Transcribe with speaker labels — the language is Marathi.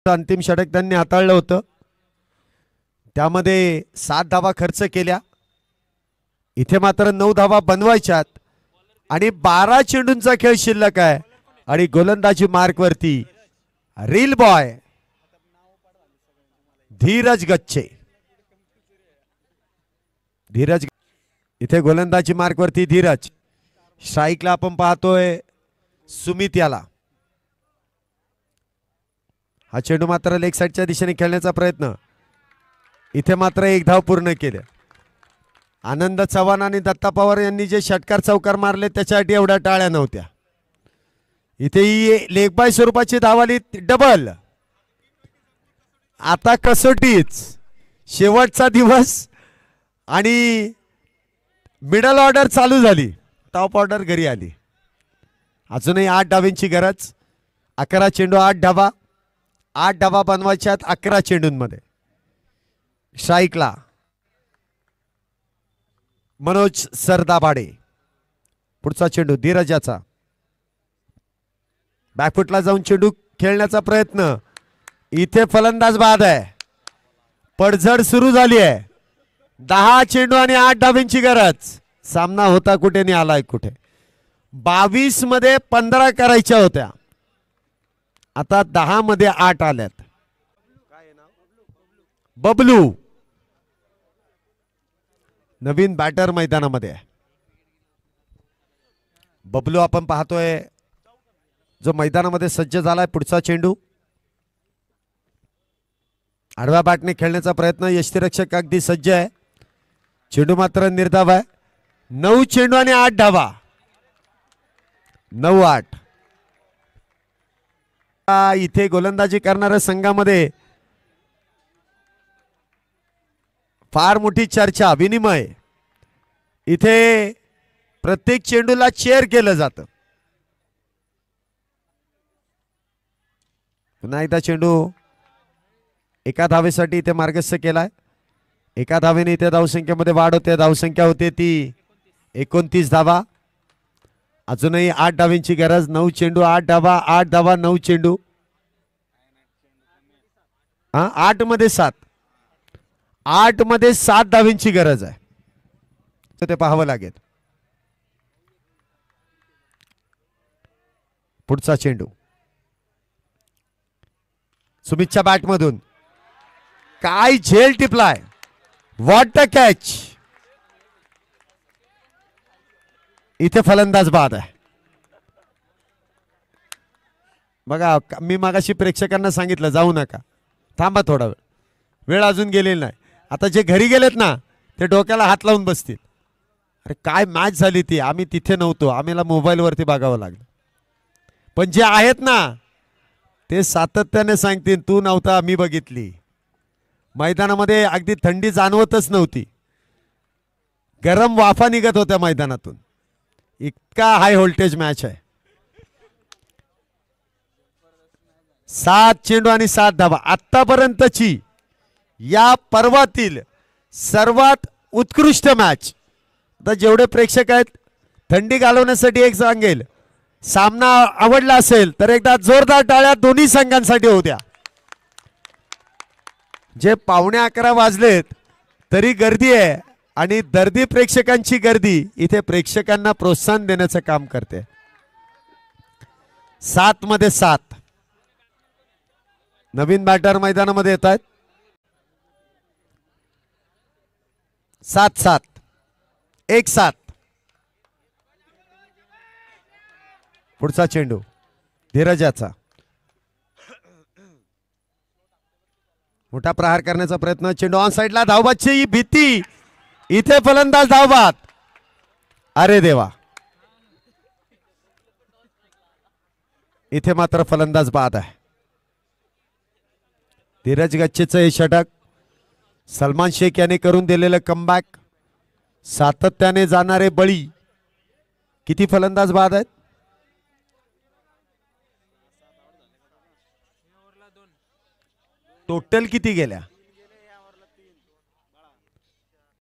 Speaker 1: अंतिम षटक त्यांनी हाताळलं होतं, त्यामध्ये 7 धावा खर्च केल्या. इथे मात्र 9 धावा बनवायच्यात आणि 12 चेंडूंचा खेळ शिल्लक आहे आणि गोलंदाजी मार्क वरती रील बॉय धीरज गच्छे. धीरज इथे गोलंदाजी मार्क वरती धीरज. स्ट्राईकला आपण पाहतोय सुमित याला. हा चेंडू मात्र लेग साइडच्या दिशेने खेळण्याचा प्रयत्न. इथे मात्र 1 धाव पूर्ण केले. आनंद चव्हाण आणि दत्ता पवार यांनी जे षटकार चौकार मारले त्याच्यासाठी एवढ्या टाळ्या नव्हत्या. इथे ही लेग बाय स्वरूपाची धाव आली. डबल. आता कसोटीच शेवटचा दिवस आणि मिडल ऑर्डर चालू झाली. टॉप ऑर्डर घरी आली. अजूनही 8 डावांची गरज. 11 चेंडू 8 धावा. 8 धावा बनवायच्यात 11 चेंडूंमध्ये. स्ट्राईकला मनोज सरदाबाडे. पुढचा चेंडू धीरजाचा. बॅकफुटला जाऊन चेंडू खेळण्याचा प्रयत्न. इथे फलंदाज बाद आहे. पडझड सुरू झाली आहे. 10 चेंडू आणि 8 धावांची गरज. सामना होता कुठे आणि आलाय कुठे. 22 मध्ये 15 करायच्या होत्या, आता 10 मध्ये 8 आल्यात. बबलू नवीन बॅटर मैदानामध्ये आहे. बबलू आपण पाहतोय जो मैदानामध्ये सज्ज झालाय. पुढचा चेंडू आडव्या बॅटने खेळण्याचा प्रयत्न. यष्टीरक्षक अगदी सज्ज आहे. चेंडू मात्र निर्धाव आहे. 9 चेंडू आणि 8 धावा. 9-8. इथे गोलंदाजी करणाऱ्या संघामध्ये फार मोठी चर्चा विनिमय. इथे प्रत्येक चेंडूला चेअर केलं जातं. पुन्हा एकदा चेंडू एका धावेसाठी इथे मार्गस्थ केलाय. एका धावेने इथे धावसंख्येमध्ये वाढ होते. धावसंख्या होते ती 29 धावा. अजूनही 8 धावांची गरज. 9 चेंडू 8 धावा. 8 धावा 9 चेंडू. 8 मध्ये 7. 8 मध्ये 7 धावांची गरज आहे. तर ते पाहावं लागेल. पुढचा चेंडू सुमितच्या बॅटमधून. काय झेल टिपलाय. What a catch. इथे फलंदाज बाद आहे. बघा मी मागाशी प्रेक्षकांना सांगितलं जाऊ नका, थांबा थोडा वेळ. वेळ अजून गेलेली नाही. आता जे घरी गेलेत ना ते डोक्याला हात लावून बसतील. अरे काय मॅच झाली ती, आम्ही तिथे नव्हतो, आम्हाला मोबाईलवरती बघावं लागलं. पण जे आहेत ना ते सातत्याने सांगतील तू नव्हता आम्ही बघितली. मैदानामध्ये अगदी थंडी जाणवतच नव्हती. गरम वाफा निघत होत्या मैदानातून. इतका हाय व्होल्टेज मॅच आहे. 7 चेंडू आणि 7 धावा. आतापर्यंतची या पर्वातील सर्वात उत्कृष्ट मॅच. आता जेवढे प्रेक्षक आहेत थंडी घालवण्यासाठी एक सांगेल, सामना आवडला असेल तर एकदा जोरदार टाळ्या दोन्ही संघांसाठी होत्या. जे 11:15 वाजलेत तरी गर्दी आहे आणि दर्दी प्रेक्षकांची गर्दी इथे प्रेक्षकांना प्रोत्साहन देण्याचं काम करते. 7 मध्ये 7. नवीन बॅटर मैदानामध्ये येत आहेत. 7-7. 1-7. पुढचा चेंडू धीरजाचा. मोठा प्रहार करण्याचा प्रयत्न. चेंडू ऑन साइडला. धावबादची भीती. इथे फलंदाज धावबाद. अरे देवा. इथे मात्र फलंदाज बाद आहे. धीरज गच्छेचं हे षटक. सलमान शेख याने करून दिलेलं कमबॅक. सातत्याने जाणारे बळी. किती फलंदाज बाद आहेत. टोटल किती गेल्या.